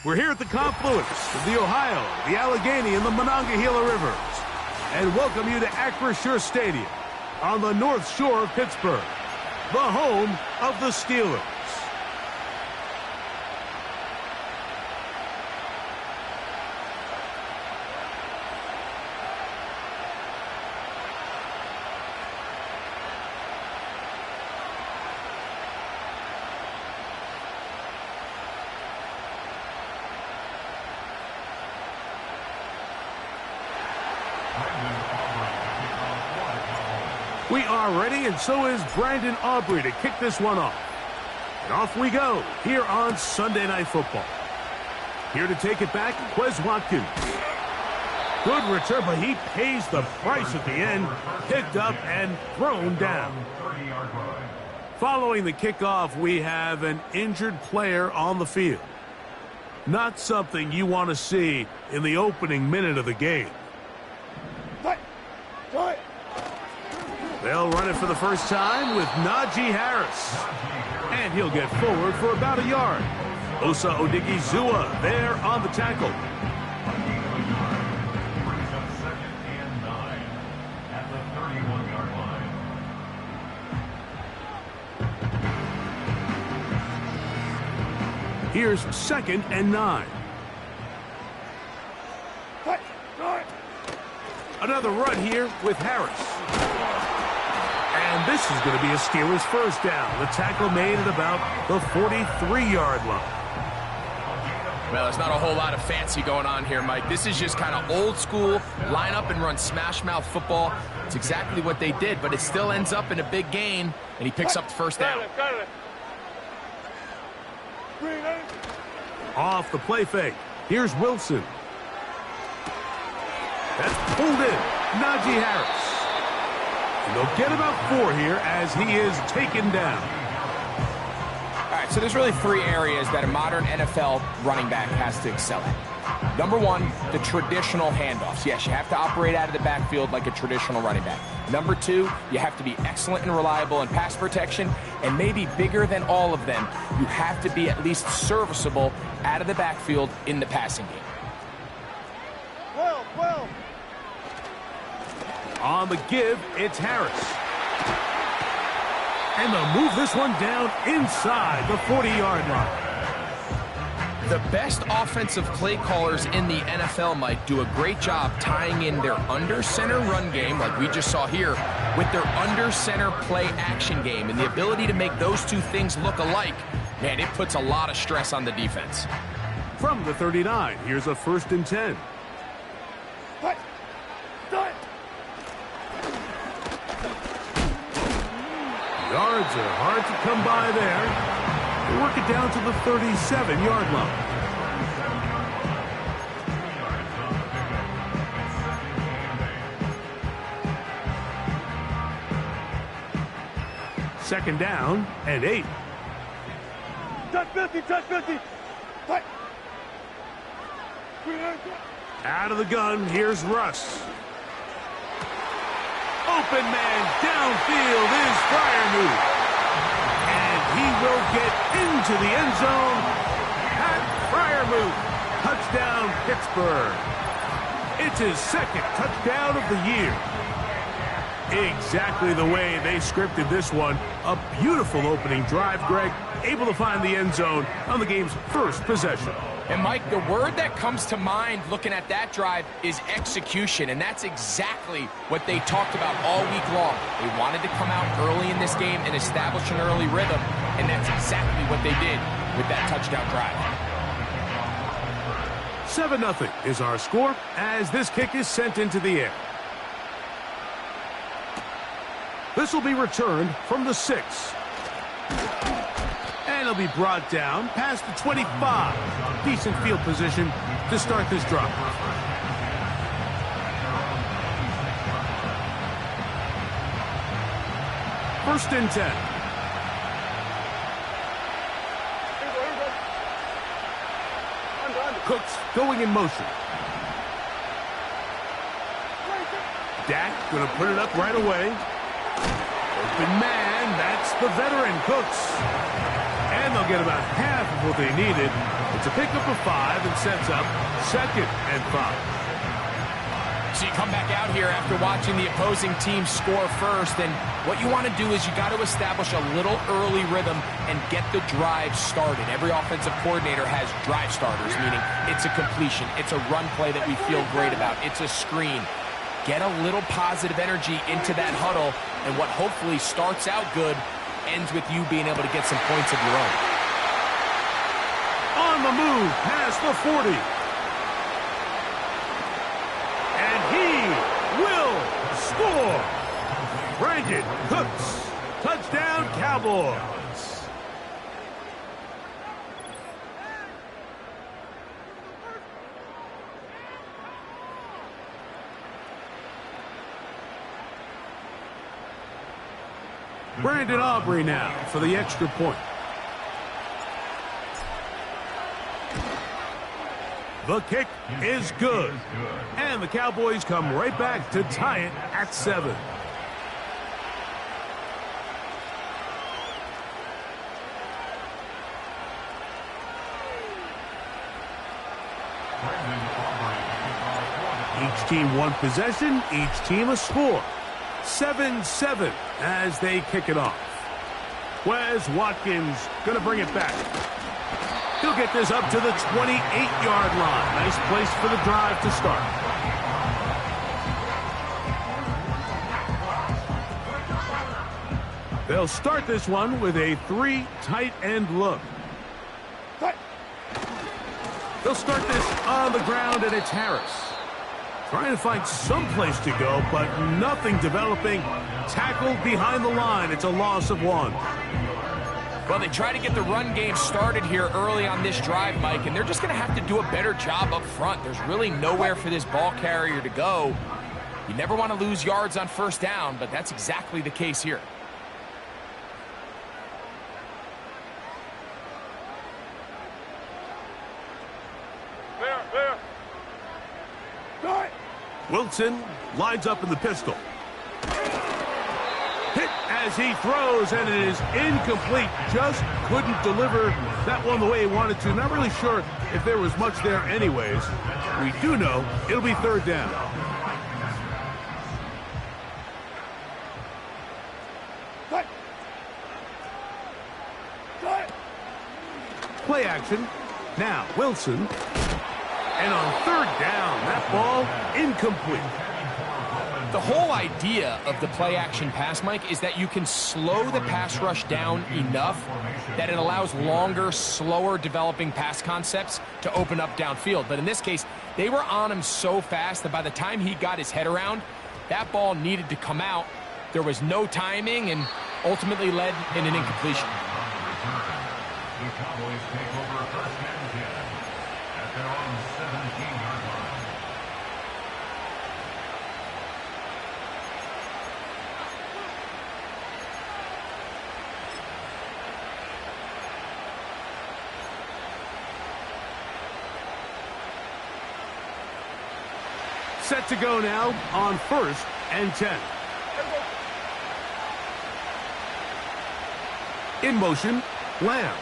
We're here at the confluence of the Ohio, the Allegheny, and the Monongahela Rivers, and welcome you to Acrisure Stadium on the North Shore of Pittsburgh, the home of the Steelers. We are ready, and so is Brandon Aubrey to kick this one off. And off we go here on Sunday Night Football. Here to take it back, Quez Watkins. Good return, but he pays the price at the end. Picked up and thrown down. Following the kickoff, we have an injured player on the field. Not something you want to see in the opening minute of the game. They'll run it for the first time with Najee Harris. And he'll get forward for about a yard. Osa Odigizua there on the tackle. Here's 2nd and 9. Another run here with Harris. And this is going to be a Steelers first down. The tackle made at about the 43-yard line. Well, there's not a whole lot of fancy going on here, Mike. This is just kind of old school, line up and run smash mouth football. It's exactly what they did, but it still ends up in a big gain, and he picks up the first down. Off the play fake. Here's Wilson. That's pulled in. Najee Harris. And they'll get about 4 here as he is taken down. All right, so there's really 3 areas that a modern NFL running back has to excel at. Number 1, the traditional handoffs. Yes, you have to operate out of the backfield like a traditional running back. Number 2, you have to be excellent and reliable in pass protection. And maybe bigger than all of them, you have to be at least serviceable out of the backfield in the passing game. On the give, it's Harris. And they'll move this one down inside the 40-yard line. The best offensive play callers in the NFL, Mike, do a great job tying in their under-center run game, like we just saw here, with their under-center play action game. And the ability to make those two things look alike, man, it puts a lot of stress on the defense. From the 39, here's a 1st and 10. Yards are hard to come by there. They work it down to the 37-yard line. Second down and 8. Touch 50, touch 50. Out of the gun, here's Russ. Open man downfield is Freiermuth. And he will get into the end zone. Pat Freiermuth, touchdown Pittsburgh. It's his 2nd touchdown of the year. Exactly the way they scripted this one. A beautiful opening drive, Greg. Able to find the end zone on the game's first possession. And, Mike, the word that comes to mind looking at that drive is execution, and that's exactly what they talked about all week long. They wanted to come out early in this game and establish an early rhythm, and that's exactly what they did with that touchdown drive. 7-0 is our score as this kick is sent into the air. This will be returned from the 6. And it'll be brought down past the 25. Decent field position to start this drive. First and 10. Cooks going in motion. Dak going to put it up right away. Open man, that's the veteran Cooks. And they'll get about half of what they needed. It's a pickup of 5 and sets up 2nd and 5. So you come back out here after watching the opposing team score first, and what you want to do is you got to establish a little early rhythm and get the drive started. Every offensive coordinator has drive starters, meaning it's a completion, it's a run play that we feel great about, it's a screen. Get a little positive energy into that huddle, and what hopefully starts out good ends with you being able to get some points of your own. On the move, past the 40. And he will score. Brandon Cooks. Touchdown, Cowboys. Brandon Aubrey now for the extra point. The kick is good. And the Cowboys come right back to tie it at 7. Each team one possession, each team a score. 7-7 as they kick it off. Wes Watkins going to bring it back. He'll get this up to the 28-yard line. Nice place for the drive to start. They'll start this one with a 3 tight end look. They'll start this on the ground, and it's Harris. Trying to find some place to go, but nothing developing. Tackled behind the line. It's a loss of 1. Well, they try to get the run game started here early on this drive, Mike, and they're just going to have to do a better job up front. There's really nowhere for this ball carrier to go. You never want to lose yards on first down, but that's exactly the case here. Wilson lines up in the pistol. Hit as he throws, and it is incomplete. Just couldn't deliver that one the way he wanted to. Not really sure if there was much there anyways. We do know it'll be 3rd down. Play action. Now Wilson. And on 3rd down, that ball incomplete. The whole idea of the play-action pass, Mike, is that you can slow the pass rush down enough that it allows longer, slower developing pass concepts to open up downfield. But in this case, they were on him so fast that by the time he got his head around, that ball needed to come out. There was no timing and ultimately led in an incompletion. The Cowboys take over 1st and 10 at their own 17-yard line. Set to go now on 1st and 10. In motion, Lamb.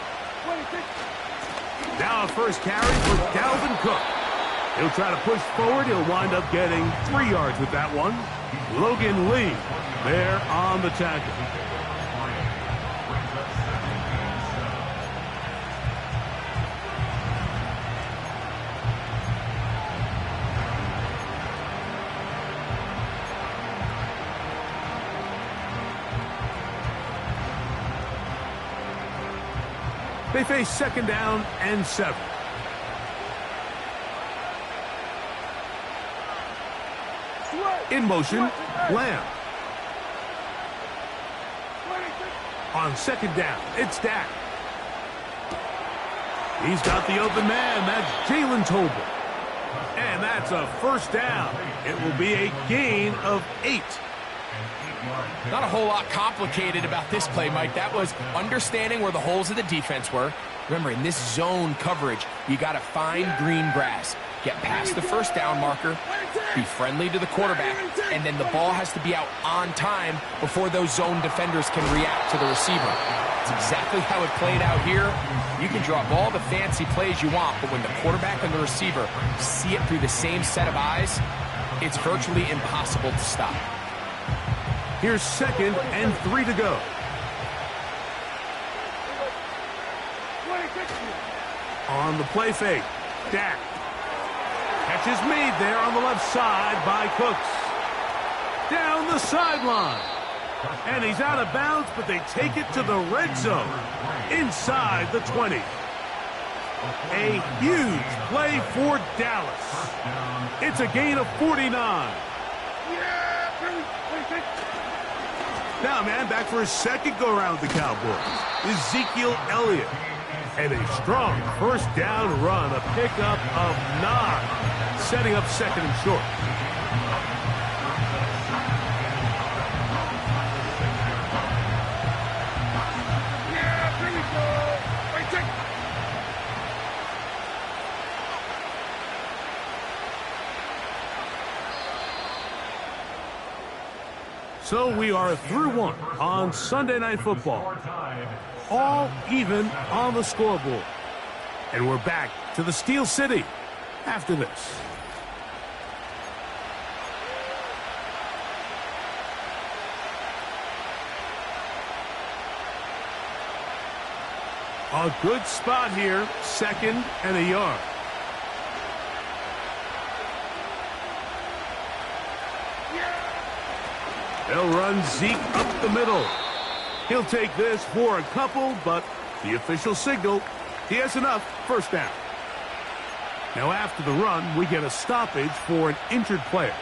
Now a first carry for Dalvin Cook. He'll try to push forward. He'll wind up getting 3 yards with that one. Logan Lee there on the tackle. They face 2nd down and 7. In motion, Lamb. On 2nd down, it's Dak. He's got the open man. That's Jalen Tolbert. And that's a 1st down. It will be a gain of 8. Not a whole lot complicated about this play, Mike. That was understanding where the holes of the defense were. Remember, in this zone coverage, you got to find green grass, get past the 1st down marker, be friendly to the quarterback, and then the ball has to be out on time before those zone defenders can react to the receiver. That's exactly how it played out here. You can draw up all the fancy plays you want, but when the quarterback and the receiver see it through the same set of eyes, it's virtually impossible to stop. Here's 2nd and 3 to go. On the play fake, Dak. Catch is made there on the left side by Cooks. Down the sideline. And he's out of bounds, but they take it to the red zone. Inside the 20. A huge play for Dallas. It's a gain of 49. Now, man, back for his second go-around with the Cowboys. Ezekiel Elliott. And a strong first down run, a pickup of 9, setting up 2nd and short. So we are through 1 on Sunday Night Football. All even on the scoreboard. And we're back to the Steel City after this. A good spot here, 2nd and a yard. They'll run Zeke up the middle. He'll take this for a couple, but the official signal, he has enough. First down. Now after the run, we get a stoppage for an injured player.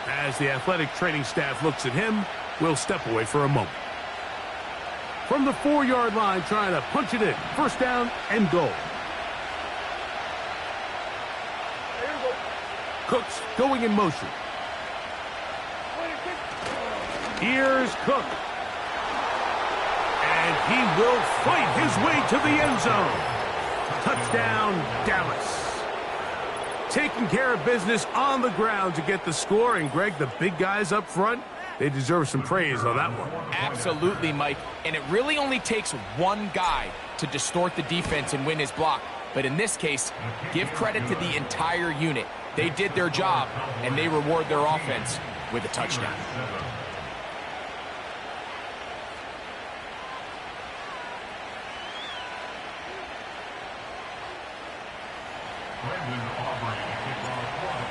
As the athletic training staff looks at him, we'll step away for a moment. From the 4-yard line, trying to punch it in. First down and goal. Cooks going in motion. Here's Cook. And he will fight his way to the end zone. Touchdown, Dallas. Taking care of business on the ground to get the score. And, Greg, the big guys up front, they deserve some praise on that one. Absolutely, Mike. And it really only takes one guy to distort the defense and win his block. But in this case, give credit to the entire unit. They did their job, and they reward their offense with a touchdown.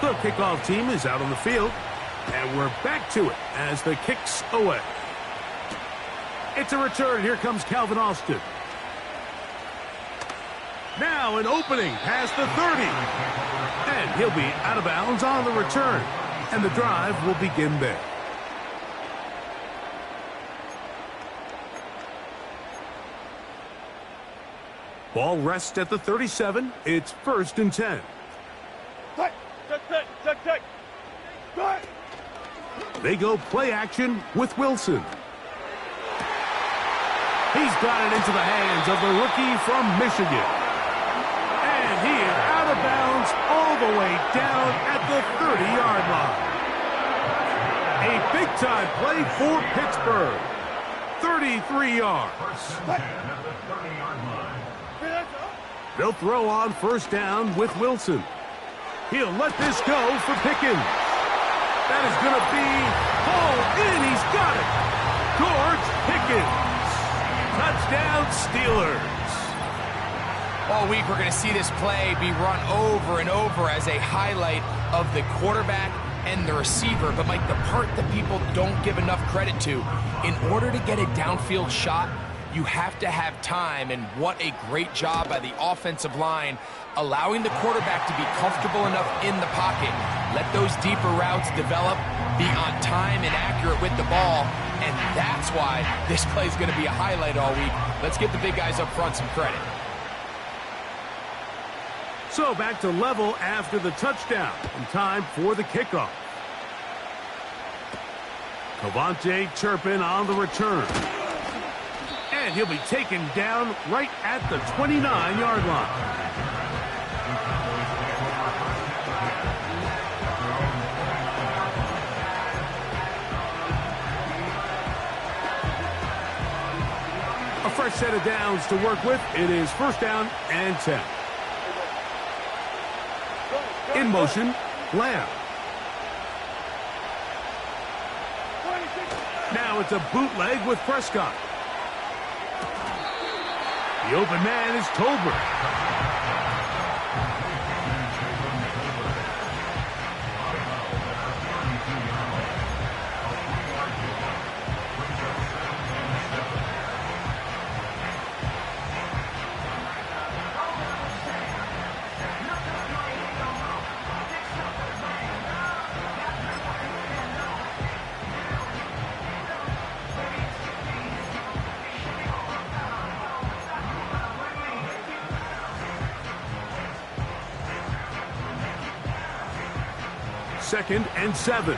The kickoff team is out on the field, and we're back to it as the kick's away. It's a return. Here comes Calvin Austin. Now an opening past the 30. And he'll be out of bounds on the return. And the drive will begin there. Ball rests at the 37. It's 1st and 10. They go play action with Wilson. He's got it into the hands of the rookie from Michigan. And he is out of bounds all the way down at the 30-yard line. A big-time play for Pittsburgh. 33 yards. They'll throw on first down with Wilson. He'll let this go for Pickens. That is going to be hauled in. He's got it. George Pickens. Touchdown, Steelers. All week we're going to see this play be run over and over as a highlight of the quarterback and the receiver. But, Mike, the part that people don't give enough credit to, in order to get a downfield shot, you have to have time, and what a great job by the offensive line allowing the quarterback to be comfortable enough in the pocket. Let those deeper routes develop, be on time and accurate with the ball, and that's why this play is going to be a highlight all week. Let's give the big guys up front some credit. So back to level after the touchdown, and time for the kickoff. Cavante Turpin on the return. And he'll be taken down right at the 29-yard line. A fresh last set of downs to work with. It is first down and 10. In motion, Lamb. Now it's a bootleg with Prescott. The open man is Tolbert. Second and 7.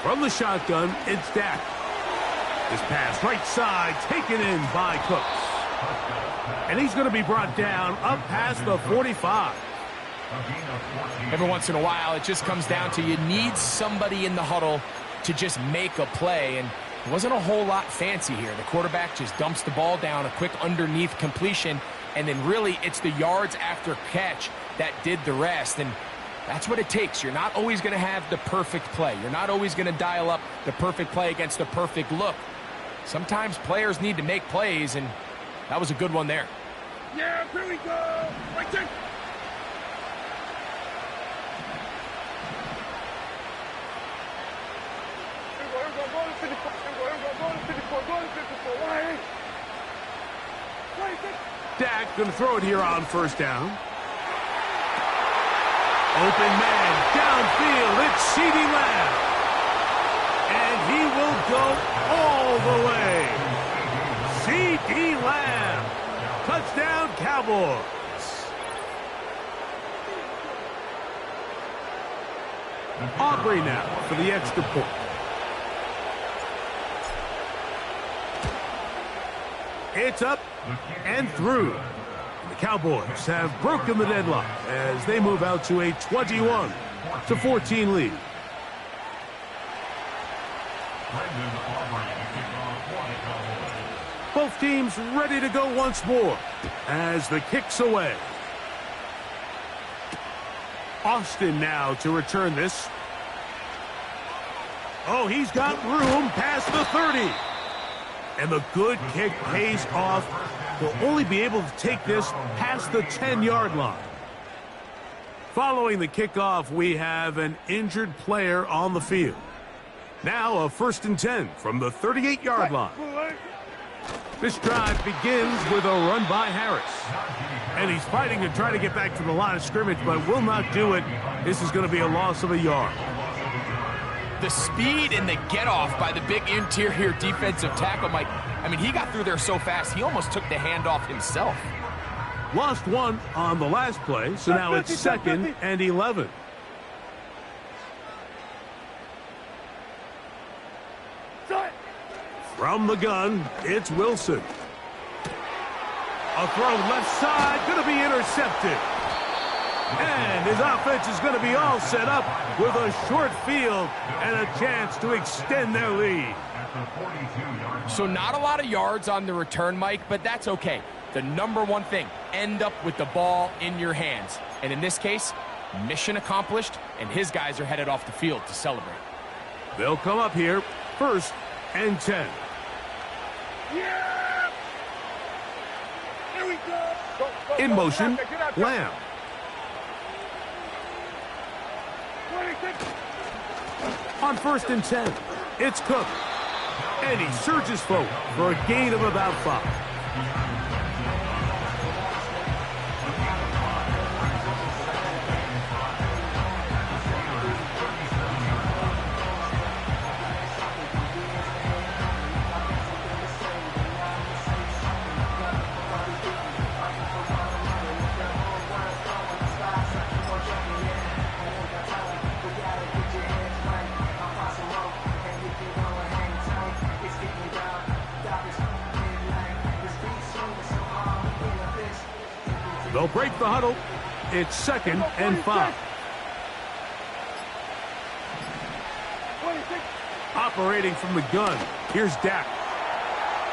From the shotgun, it's Dak. This pass right side taken in by Cooks. And he's going to be brought down up past the 45. Every once in a while, it just comes down to you need somebody in the huddle to just make a play. And it wasn't a whole lot fancy here. The quarterback just dumps the ball down, a quick underneath completion. And then really it's the yards after catch that did the rest. And that's what it takes. You're not always going to have the perfect play. You're not always going to dial up the perfect play against the perfect look. Sometimes players need to make plays, and that was a good one there. Yeah, here we go. Right there. Dak going to throw it here on first down. Open man downfield. It's CeeDee Lamb. And he will go all the way. CeeDee Lamb. Touchdown, Cowboys. Aubrey now for the extra point. It's up and through. The Cowboys have broken the deadlock as they move out to a 21-14 lead. Both teams ready to go once more as the kick's away. Austin now to return this. Oh, he's got room past the 30. And the good kick pays off. Will only be able to take this past the 10-yard line. Following the kickoff, we have an injured player on the field. Now a 1st and 10 from the 38-yard line. This drive begins with a run by Harris. And he's fighting to try to get back to the line of scrimmage, but will not do it. This is going to be a loss of a yard. The speed and the get-off by the big interior defensive tackle, Mike. I mean, he got through there so fast, he almost took the handoff himself. Lost one on the last play, so now it's 2nd and 11. From the gun, it's Wilson. A throw left side, going to be intercepted. And his offense is going to be all set up with a short field and a chance to extend their lead. So not a lot of yards on the return, Mike, but that's okay. The number one thing, end up with the ball in your hands. And in this case, mission accomplished, and his guys are headed off the field to celebrate. They'll come up here, 1st and 10. Yeah! Here we go. In motion, Lamb. On 1st and 10, it's Cook. And he surges forward for a gain of about 5. They'll break the huddle. It's 2nd and 5. operating from the gun. Here's Dak.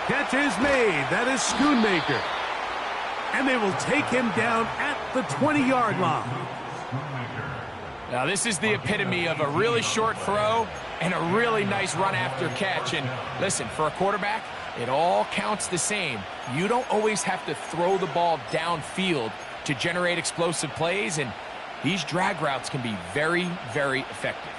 Catch is made. That is Schoonmaker. And they will take him down at the 20-yard line. Now, this is the epitome of a really short throw and a really nice run after catch. And listen, for a quarterback, it all counts the same. You don't always have to throw the ball downfield to generate explosive plays, and these drag routes can be very, very effective.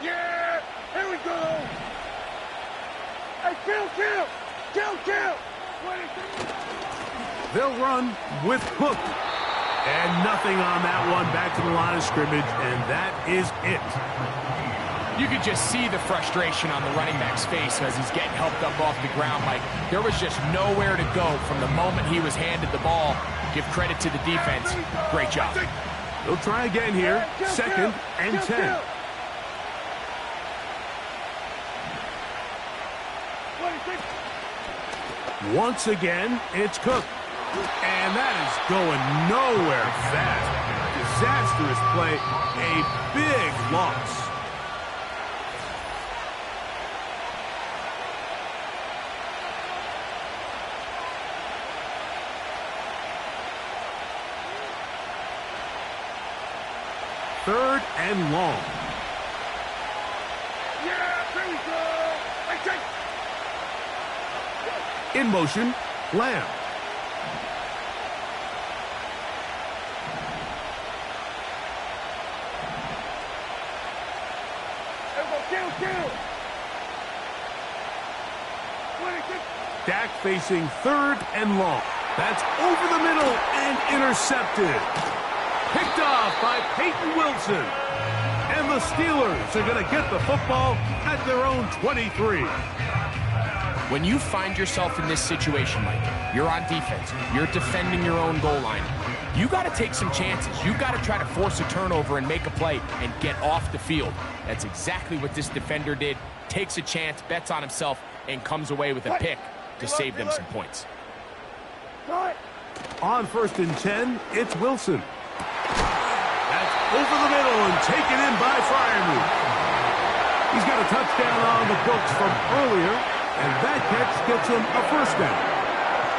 Yeah! Here we go! Hey, kill! They'll run with Cook. And nothing on that one. Back to the line of scrimmage, and that is it. You could just see the frustration on the running back's face as he's getting helped up off the ground. Like, there was just nowhere to go from the moment he was handed the ball. Give credit to the defense. Great job. They'll try again here. Second and 10. Once again, it's Cook. And that is going nowhere fast. Disastrous play. A big loss. Third and long. Yeah, here we go! In motion, Lamb. Kill! Dak facing third and long. That's over the middle and intercepted. Picked off by Peyton Wilson. And the Steelers are going to get the football at their own 23. When you find yourself in this situation, Mike, you're on defense, you're defending your own goal line, you got to take some chances. You got to try to force a turnover and make a play and get off the field. That's exactly what this defender did. Takes a chance, bets on himself, and comes away with a pick to save them some points. On first and 10, it's Wilson. That's over the middle and taken in by Freiermuth. He's got a touchdown on the books from earlier, and that catch gets him a first down.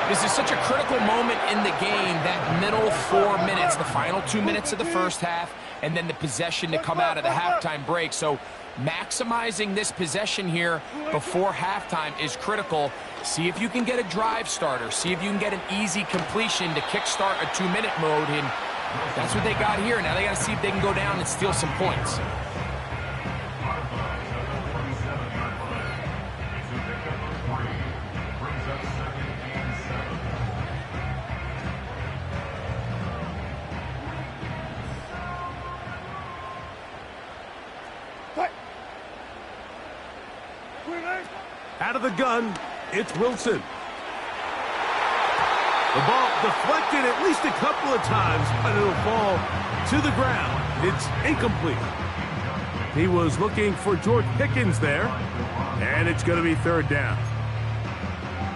This is such a critical moment in the game, that middle 4 minutes, the final 2 minutes of the first half, and then the possession to come out of the halftime break. So maximizing this possession here before halftime is critical. See if you can get a drive starter. See if you can get an easy completion to kickstart a 2-minute mode, and that's what they got here. Now they got to see if they can go down and steal some points. Out of the gun, it's Wilson. The ball deflected at least a couple of times, but it'll fall to the ground. It's incomplete. He was looking for George Pickens there, and it's going to be third down.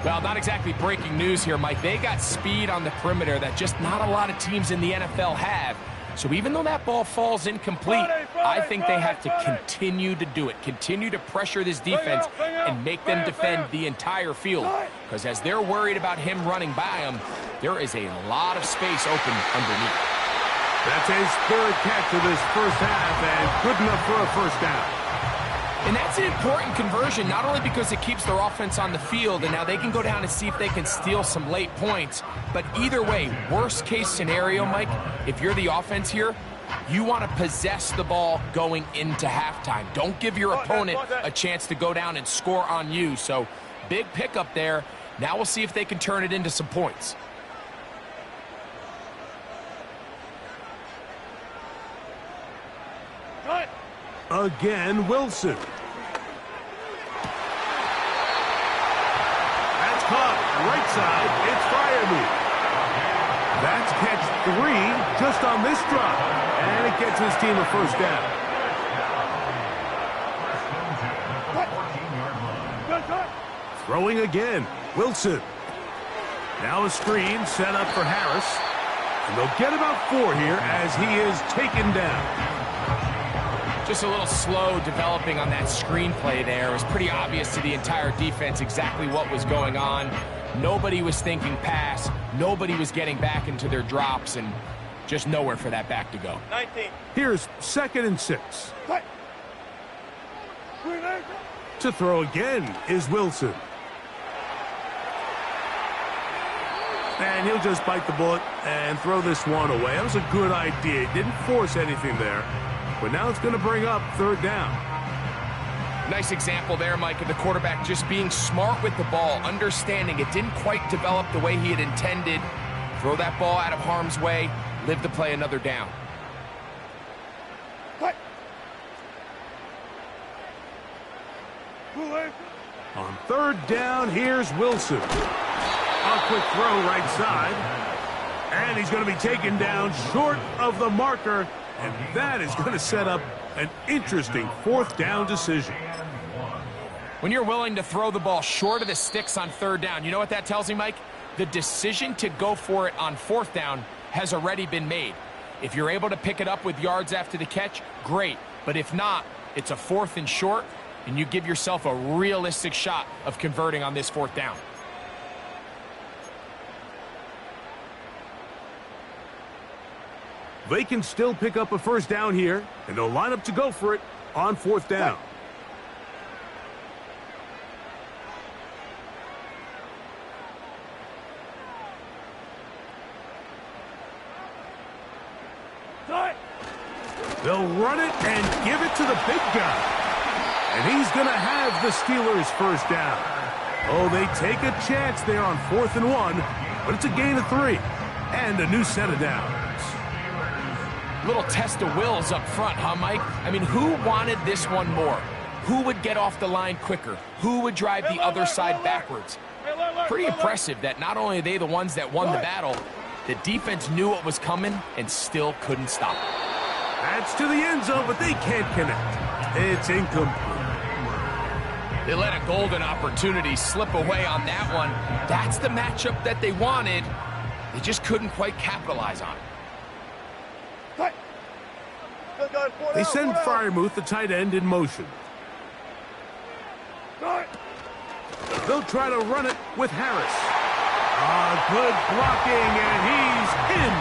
Well, not exactly breaking news here, Mike. They got speed on the perimeter that just not a lot of teams in the NFL have. So even though that ball falls incomplete, I think they have to continue to do it. Continue to pressure this defense and make them defend the entire field. Because as they're worried about him running by them, there is a lot of space open underneath. That's his third catch of this first half, and good enough for a first down. And that's an important conversion, not only because it keeps their offense on the field, and now they can go down and see if they can steal some late points. But either way, worst case scenario, Mike, if you're the offense here, you want to possess the ball going into halftime. Don't give your opponent a chance to go down and score on you. So big pickup there. Now we'll see if they can turn it into some points. Again, Wilson. That's caught. Right side, it's Freiermuth. That's catch 3 just on this drop. And it gets his team a first down. Throwing again. Wilson. Now a screen set up for Harris. And they'll get about 4 here as he is taken down. Just a little slow developing on that screenplay there. It was pretty obvious to the entire defense exactly what was going on. Nobody was thinking pass. Nobody was getting back into their drops, and just nowhere for that back to go. 19. Here's 2nd and 6. Cut. To throw again is Wilson. And he'll just bite the bullet and throw this one away. That was a good idea. He didn't force anything there. But now it's going to bring up 3rd down. Nice example there, Mike, of the quarterback just being smart with the ball, understanding it didn't quite develop the way he had intended. Throw that ball out of harm's way, live to play another down. Cut. On 3rd down, here's Wilson. A quick throw right side. And he's going to be taken down short of the marker. And that is going to set up an interesting 4th down decision. When you're willing to throw the ball short of the sticks on 3rd down, you know what that tells me, Mike? The decision to go for it on 4th down has already been made. If you're able to pick it up with yards after the catch, great. But if not, it's a 4th and short, and you give yourself a realistic shot of converting on this 4th down. They can still pick up a 1st down here, and they'll line up to go for it on 4th down. They'll run it and give it to the big guy. And he's going to have the Steelers' 1st down. Oh, they take a chance there on 4th and 1, but it's a gain of 3 and a new set of downs. Little test of wills up front, huh, Mike? I mean, who wanted this one more? Who would get off the line quicker? Who would drive the other side backwards? Pretty impressive that not only are they the ones that won the battle, the defense knew what was coming and still couldn't stop it. That's to the end zone, but they can't connect. It's incomplete. They let a golden opportunity slip away on that one. That's the matchup that they wanted. They just couldn't quite capitalize on it. They send Freiermuth, the tight end, in motion. They'll try to run it with Harris. Good blocking, and he's in.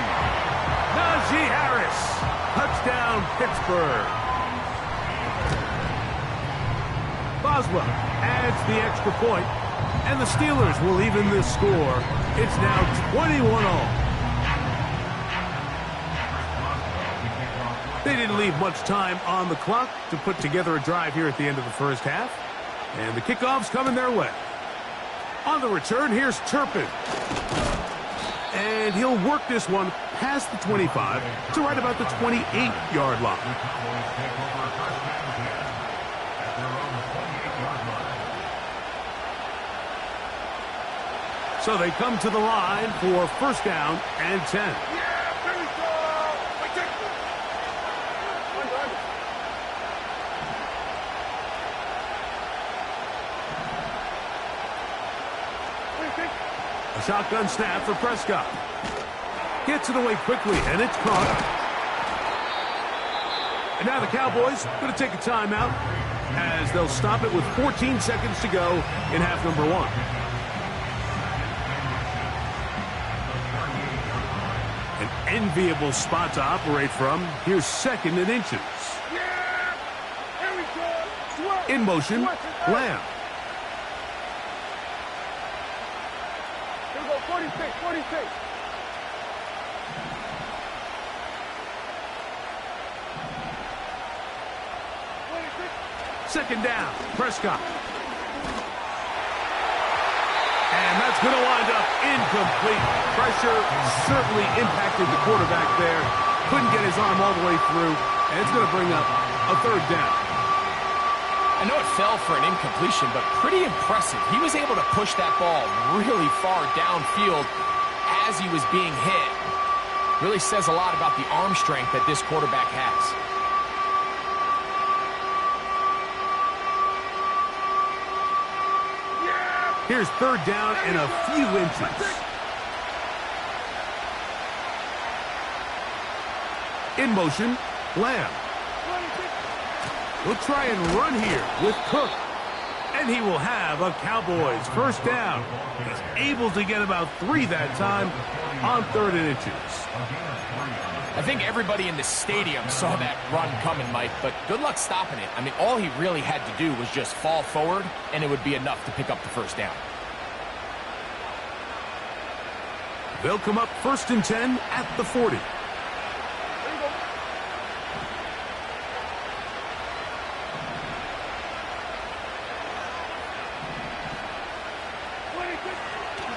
Najee Harris. Touchdown, Pittsburgh. Boswell adds the extra point, and the Steelers will even this score. It's now 21-all. They didn't leave much time on the clock to put together a drive here at the end of the 1st half. And the kickoff's coming their way. On the return, here's Turpin. And he'll work this one past the 25 to right about the 28-yard line. So they come to the line for 1st down and 10. A shotgun snap for Prescott. Gets it away quickly, and it's caught. And now the Cowboys going to take a timeout as they'll stop it with 14 seconds to go in half number 1. An enviable spot to operate from. Here's 2nd and inches. In motion, Lamb. 46. 2nd down, Prescott. And that's going to wind up incomplete. Pressure certainly impacted the quarterback there. Couldn't get his arm all the way through, and it's going to bring up a 3rd down. I know it fell for an incompletion, but pretty impressive. He was able to push that ball really far downfield as he was being hit. Really says a lot about the arm strength that this quarterback has. Here's third down and a few inches. In motion, Lamb. We'll try and run here with Cook. And he will have a Cowboys first down. He's able to get about 3 that time on 3rd and inches. I think everybody in the stadium saw that run coming, Mike, but good luck stopping it. I mean, all he really had to do was just fall forward, and it would be enough to pick up the first down. They'll come up 1st and 10 at the 40.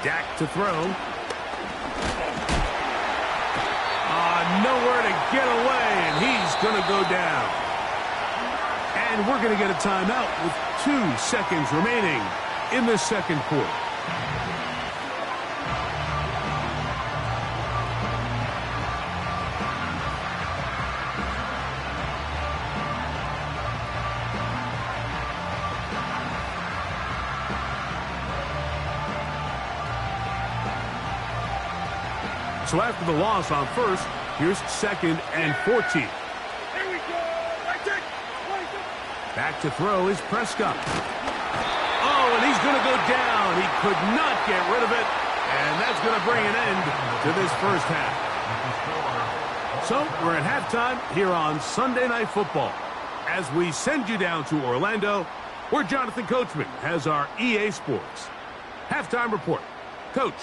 Dak to throw. Nowhere to get away, and he's going to go down. And we're going to get a timeout with 2 seconds remaining in the second quarter. So after the loss on 1st, here's 2nd and 14. Here we go. Back to throw is Prescott. Oh, and he's going to go down. He could not get rid of it. And that's going to bring an end to this first half. So we're at halftime here on Sunday Night Football. As we send you down to Orlando, where Jonathan Coachman has our EA Sports halftime report. Coach.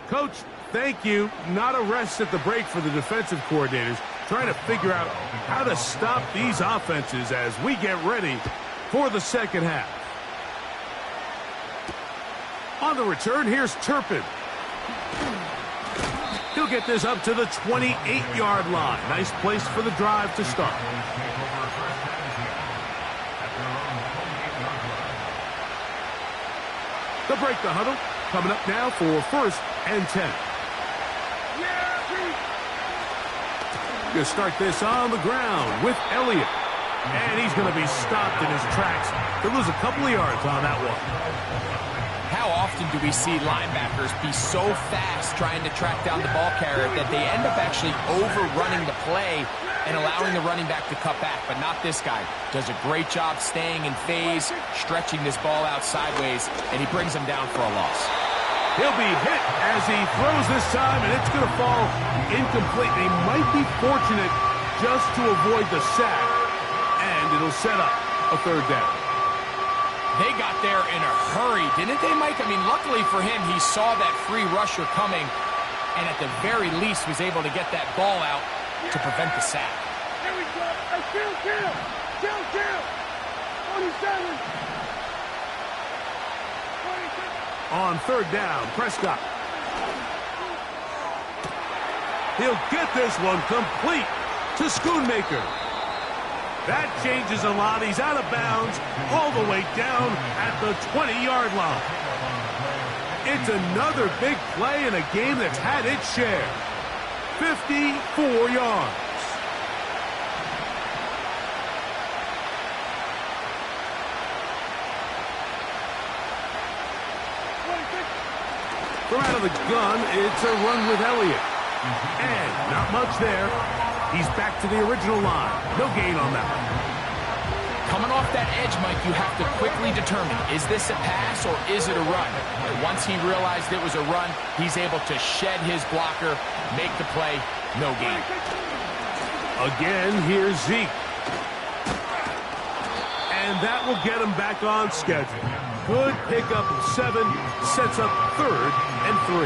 Coach, thank you. Not a rest at the break for the defensive coordinators, trying to figure out how to stop these offenses as we get ready for the second half. On the return, here's Turpin. He'll get this up to the 28-yard line. Nice place for the drive to start. They'll break the huddle. Coming up now for 1st and 10. Gonna start this on the ground with Elliott. And he's going to be stopped in his tracks. He'll lose a couple of yards on that one. How often do we see linebackers be so fast trying to track down the ball carrier that they end up actually overrunning the play and allowing the running back to cut back? But not this guy. Does a great job staying in phase, stretching this ball out sideways, and he brings him down for a loss. He'll be hit as he throws this time, and it's going to fall incomplete. They might be fortunate just to avoid the sack, and it'll set up a 3rd down. They got there in a hurry, didn't they, Mike? I mean, luckily for him, he saw that free rusher coming, and at the very least was able to get that ball out to prevent the sack. Here we go. Hey, kill. 27. On 3rd down, Prescott. He'll get this one complete to Schoonmaker. That changes a lot. He's out of bounds all the way down at the 20-yard line. It's another big play in a game that's had its share. 54 yards. From out of the gun, it's a run with Elliott. And not much there. He's back to the original line. No gain on that one. Coming off that edge, Mike, you have to quickly determine, is this a pass or is it a run? And once he realized it was a run, he's able to shed his blocker, make the play, no gain. Again, here's Zeke. And that will get him back on schedule. Good pickup of 7, sets up 3rd and 3.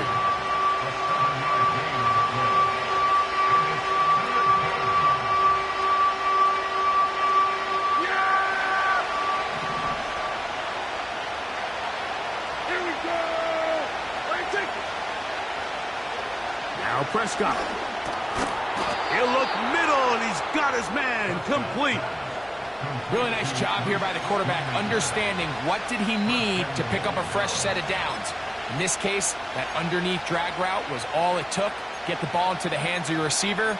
Now Prescott. He'll look middle, and he's got his man complete. Really nice job here by the quarterback, understanding what did he need to pick up a fresh set of downs. In this case, that underneath drag route was all it took. Get the ball into the hands of your receiver,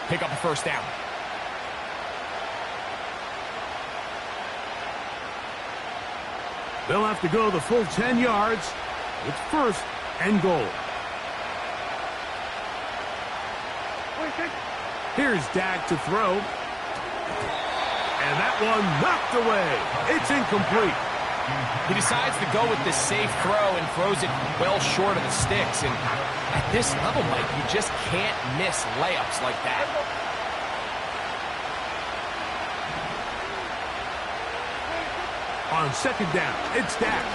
pick up a first down. They'll have to go the full 10 yards. It's first and goal. Here's Dak to throw. And that one knocked away. It's incomplete. He decides to go with this safe throw and throws it well short of the sticks. And at this level, Mike, you just can't miss layups like that. On second down, it's Dak.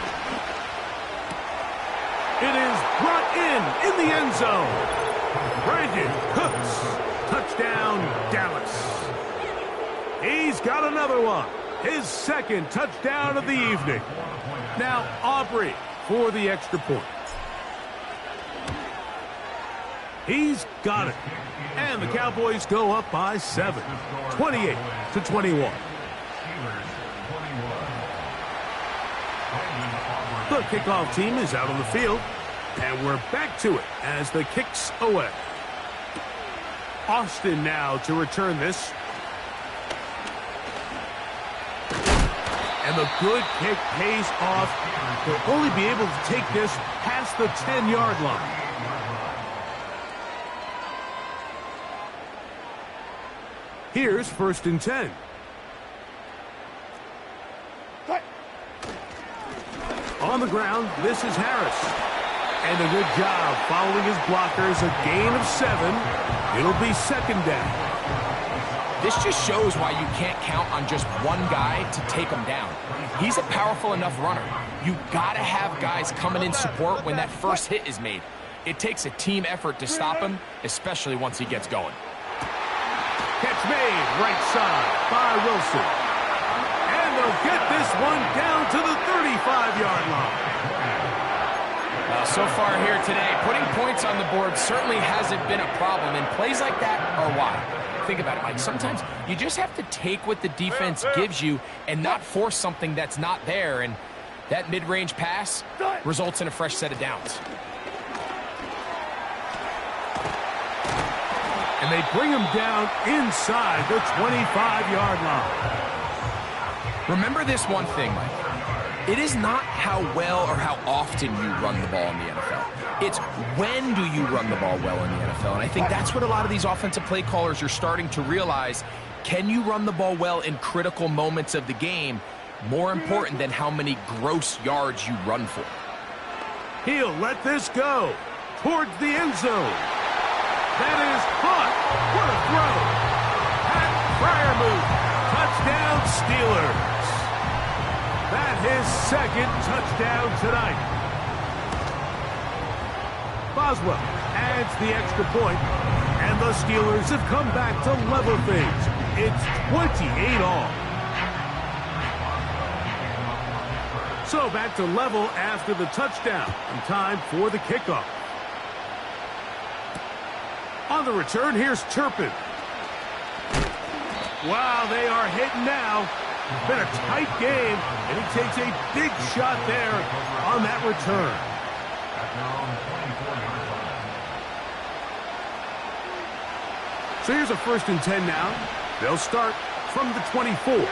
It is brought in the end zone. Brandon Cooks. Touchdown, Dallas. He's got another one. His second touchdown of the evening. Now Aubrey for the extra point. He's got it. And the Cowboys go up by 7. 28-21. The kickoff team is out on the field. And we're back to it as the kick's away. Austin now to return this. And the good kick pays off. They'll only be able to take this past the 10-yard line. Here's first and 10. On the ground, this is Harris. And a good job following his blockers. A gain of 7. It'll be second down. This just shows why you can't count on just one guy to take him down. He's a powerful enough runner. You gotta have guys coming in support when that first hit is made. It takes a team effort to stop him, especially once he gets going. Catch made right side by Wilson. And they'll get this one down to the 35-yard line. So far here today, putting points on the board certainly hasn't been a problem, and plays like that are why. Think about it, Mike. Sometimes you just have to take what the defense gives you and not force something that's not there, and that mid-range pass results in a fresh set of downs. And they bring him down inside the 25-yard line. Remember this one thing, Mike. It is not how well or how often you run the ball in the NFL. It's when do you run the ball well in the NFL. And I think that's what a lot of these offensive play callers are starting to realize. Can you run the ball well in critical moments of the game? More important than how many gross yards you run for. He'll let this go towards the end zone. That is caught. What a throw. Pat Fryermuth. Touchdown Steelers. That his second touchdown tonight. Boswell adds the extra point, and the Steelers have come back to level things. It's 28 all. So back to level after the touchdown, and time for the kickoff. On the return, here's Turpin. Wow, they are hitting now. It's been a tight game, and he takes a big shot there on that return. So here's a first and 10 now. They'll start from the 24.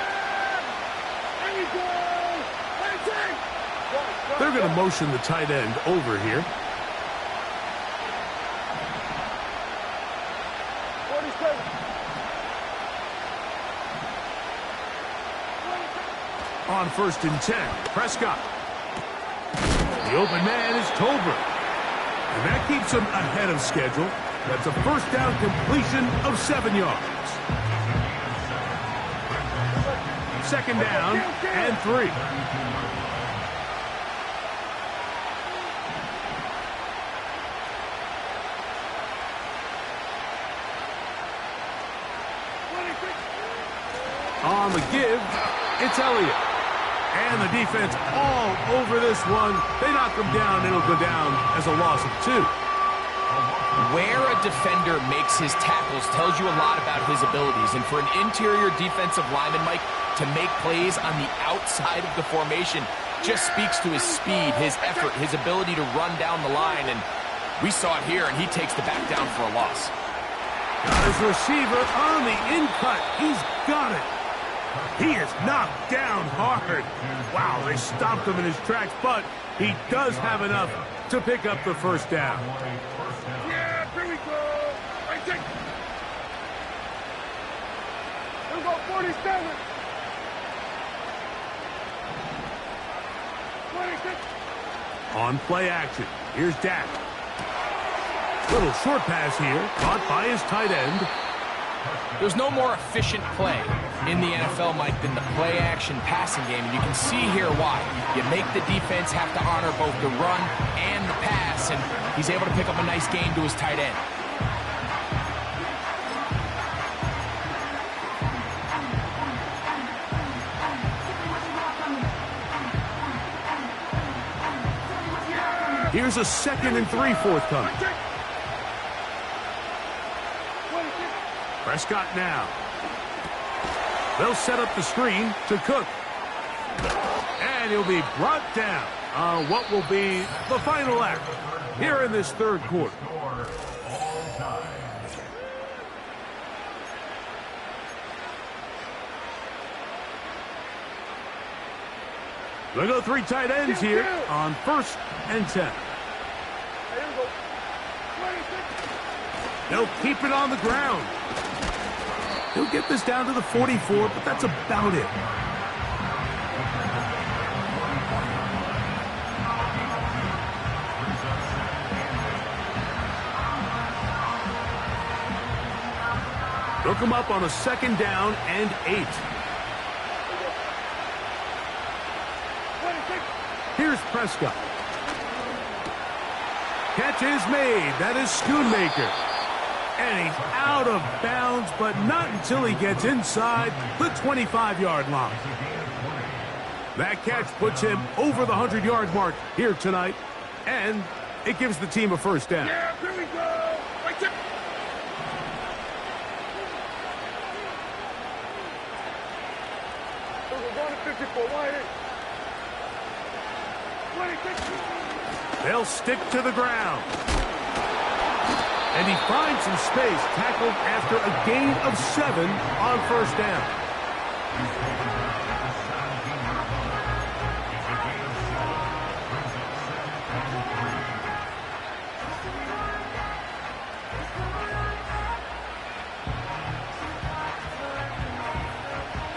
They're going to motion the tight end over here. On first and 10, Prescott. The open man is Tolbert. And that keeps him ahead of schedule. That's a first down completion of 7 yards. Second down and 3. On the give, it's Elliott. And the defense all over this one. They knock him down. It'll go down as a loss of 2. Where a defender makes his tackles tells you a lot about his abilities. And for an interior defensive lineman, Mike, to make plays on the outside of the formation just speaks to his speed, his effort, his ability to run down the line. And we saw it here, and he takes the back down for a loss. Got his receiver on the in-cut. He's got it. He is knocked down hard. Wow, they stopped him in his tracks, but he does have enough to pick up the first down. Yeah, here we go. Right there. Here we go, 47. 26. On play action, here's Dak. Little short pass here, caught by his tight end. There's no more efficient play in the NFL, Mike, than the play-action passing game. And you can see here why. You make the defense have to honor both the run and the pass, and he's able to pick up a nice gain to his tight end. Here's a 2nd and 3 forthcoming. Prescott now. They'll set up the screen to Cook. And he'll be brought down on what will be the final act here in this third quarter. They go 3 tight ends here on 1st and 10. They'll keep it on the ground. He'll get this down to the 44, but that's about it. They'll come up on a 2nd down and 8. Here's Prescott. Catch is made. That is Schoonmaker. And he's out of bounds, but not until he gets inside the 25-yard line. That catch puts him over the 100-yard mark here tonight, and it gives the team a first down. Yeah, here we go. Right there. So we're going to 54. Wide in. 26. They'll stick to the ground. And he finds some space, tackled after a gain of 7 on 1st down.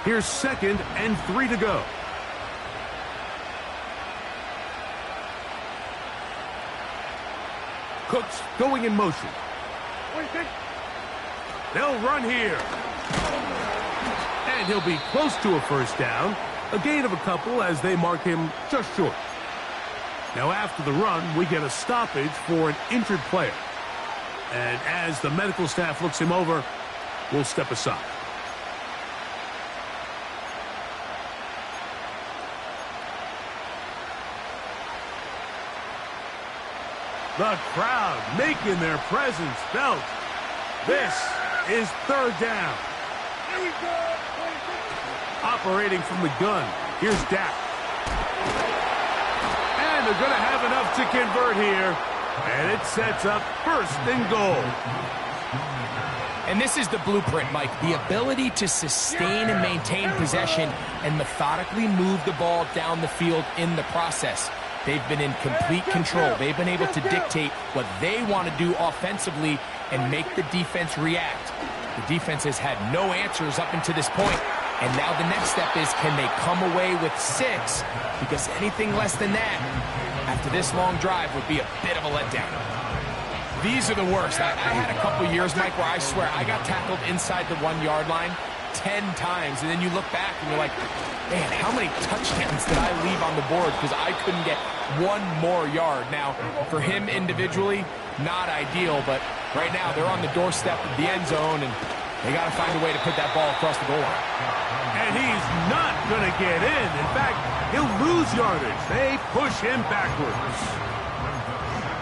Here's 2nd and 3 to go. Cook's going in motion. They'll run here. And he'll be close to a first down. A gain of a couple as they mark him just short. Now after the run, we get a stoppage for an injured player. And as the medical staff looks him over, we'll step aside. The crowd making their presence felt. This is 3rd down. Here we go. Operating from the gun. Here's Dak. And they're going to have enough to convert here. And it sets up 1st and goal. And this is the blueprint, Mike. The ability to sustain and maintain possession and methodically move the ball down the field in the process. They've been in complete control. They've been able to dictate what they want to do offensively and make the defense react. The defense has had no answers up until this point, and now the next step is, can they come away with 6? Because anything less than that, after this long drive, would be a bit of a letdown. These are the worst. I had a couple years, Mike, where I swear I got tackled inside the 1-yard line 10 times, and then you look back and you're like, man, how many touchdowns did I leave on the board because I couldn't get 1 more yard? Now, for him individually, not ideal, but right now they're on the doorstep of the end zone, and they got to find a way to put that ball across the goal line. And he's not going to get in. In fact, he'll lose yardage. They push him backwards.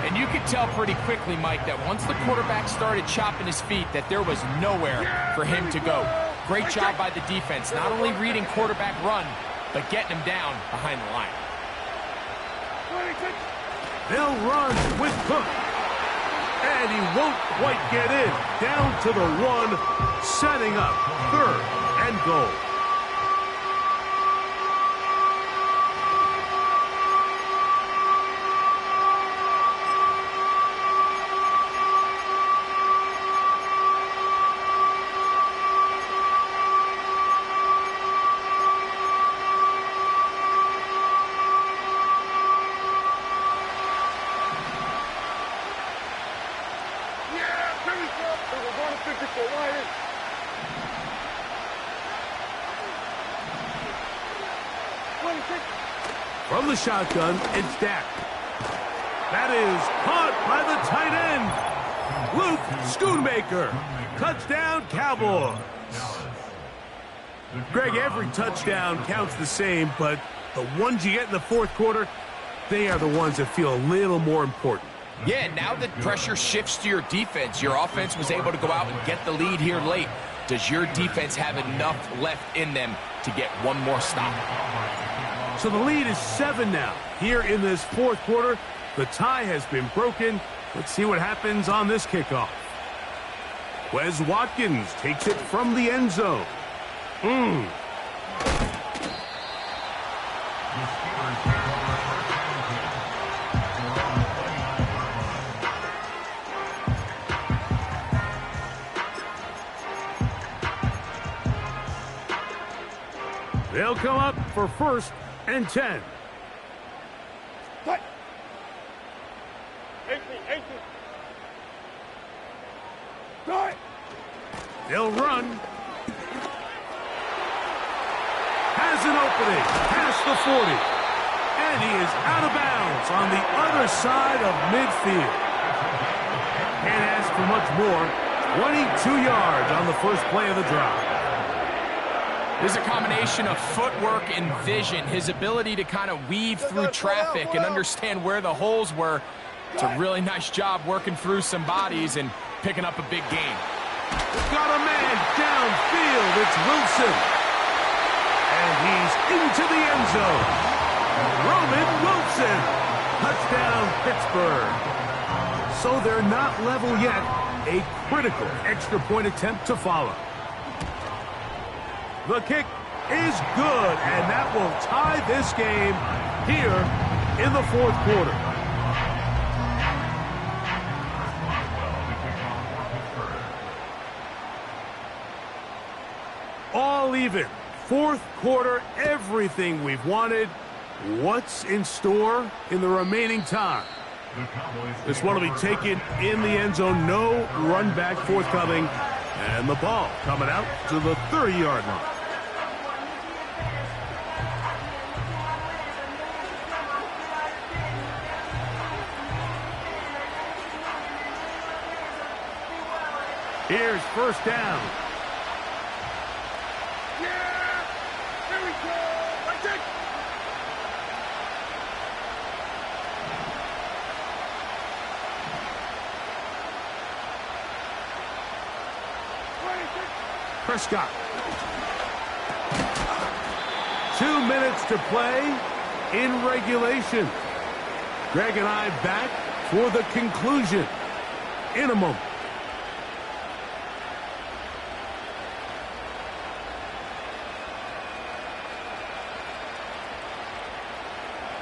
And you could tell pretty quickly, Mike, that once the quarterback started chopping his feet, that there was nowhere for him to go. Great job by the defense, not only reading quarterback run, but getting him down behind the line. They'll run with Cook. And he won't quite get in. Down to the 1, setting up 3rd and goal. From the shotgun, it's Dak. That is caught by the tight end, Luke Schoonmaker. Touchdown, Cowboys. Greg, every touchdown counts the same, but the ones you get in the fourth quarter, they are the ones that feel a little more important. Yeah, now that pressure shifts to your defense, your offense was able to go out and get the lead here late. Does your defense have enough left in them to get one more stop? So the lead is 7 now. Here in this fourth quarter, the tie has been broken. Let's see what happens on this kickoff. Wes Watkins takes it from the end zone. They'll come up for 1st and 10. Cut. 18. Cut. They'll run. Has an opening past the 40. And he is out of bounds on the other side of midfield. Can't ask for much more. 22 yards on the first play of the drive. There's a combination of footwork and vision, his ability to kind of weave through traffic and understand where the holes were. It's a really nice job working through some bodies and picking up a big gain. Got a man downfield. It's Wilson. And he's into the end zone. Roman Wilson. Touchdown, Pittsburgh. So they're not level yet. A critical extra point attempt to follow. The kick is good, and that will tie this game here in the fourth quarter. All even. Fourth quarter, everything we've wanted. What's in store in the remaining time? This one will be taken in the end zone. No run back forthcoming. And the ball coming out to the 30-yard line. Here's first down. Yeah! Here we go! That's it! Prescott. 2 minutes to play in regulation. Greg and I back for the conclusion in a moment.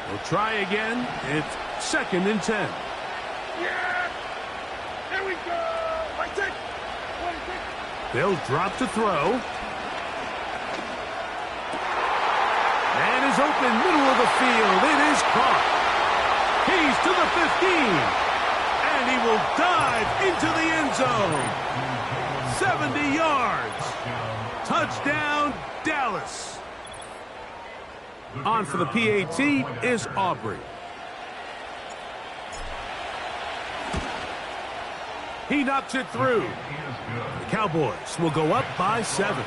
We'll try again. It's 2nd and 10. Yeah! Here we go! That's it! 26. They'll drop to throw. Man is open, middle of the field. It is caught. He's to the 15. And he will dive into the end zone. 70 yards. Touchdown, Dallas. On for the PAT is Aubrey. He knocks it through. The Cowboys will go up by 7.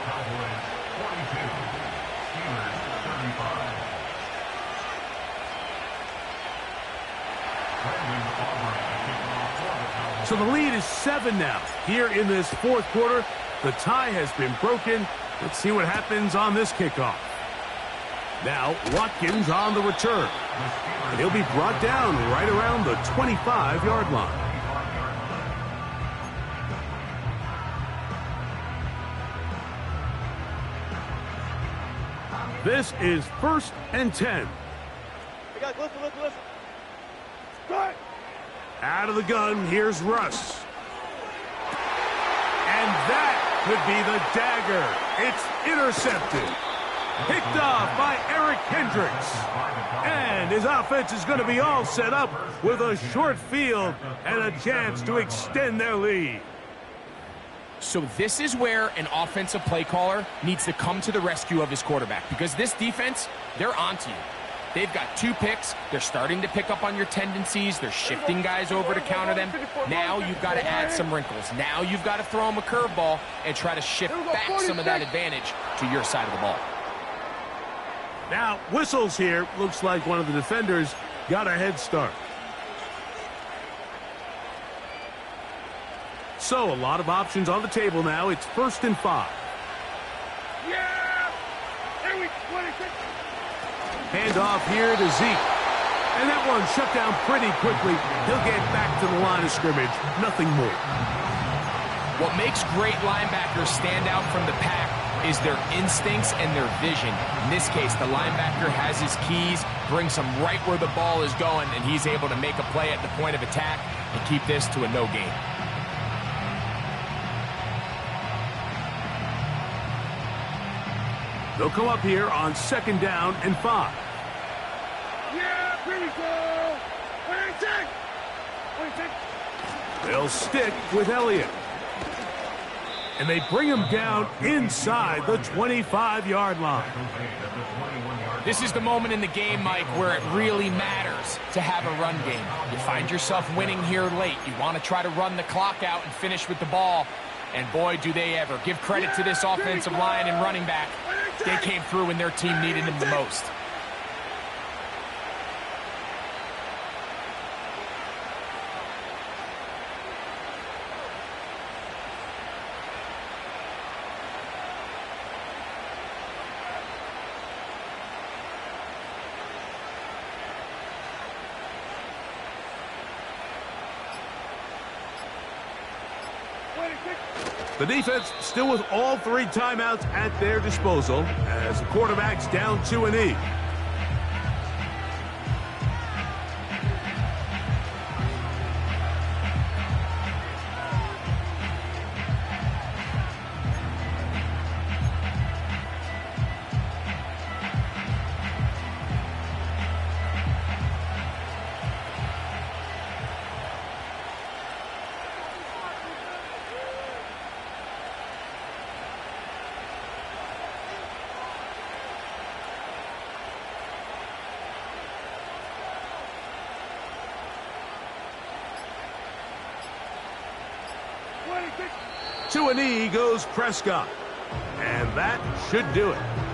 So the lead is 7 now. Here in this fourth quarter, the tie has been broken. Let's see what happens on this kickoff. Now, Watkins on the return. And he'll be brought down right around the 25-yard line. This is 1st and 10. Hey guys, listen. Good. Out of the gun, here's Russ. And that could be the dagger. It's intercepted. Picked off by Eric Hendricks. And his offense is going to be all set up with a short field and a chance to extend their lead. So this is where an offensive play caller needs to come to the rescue of his quarterback, because this defense, they're onto you. They've got 2 picks. They're starting to pick up on your tendencies. They're shifting guys over to counter them. Now you've got to add some wrinkles. Now you've got to throw them a curveball and try to shift back some of that advantage to your side of the ball. Now, whistles here. Looks like one of the defenders got a head start. So, a lot of options on the table now. It's 1st and 5. Yeah. Here we 26. Hand off here to Zeke. And that one shut down pretty quickly. He'll get back to the line of scrimmage. Nothing more. What makes great linebackers stand out from the pack is their instincts and their vision. In this case, the linebacker has his keys, brings him right where the ball is going, and he's able to make a play at the point of attack and keep this to a no gain. They'll come up here on 2nd down and 5. Yeah, here we go. 26. They'll stick with Elliott. And they bring him down inside the 25-yard line. This is the moment in the game, Mike, where it really matters to have a run game. You find yourself winning here late. You want to try to run the clock out and finish with the ball. And boy, do they ever. Give credit to this offensive line and running back. They came through when their team needed them the most. The defense still with all 3 timeouts at their disposal as the quarterback's down to a knee. To a knee goes Prescott. And that should do it.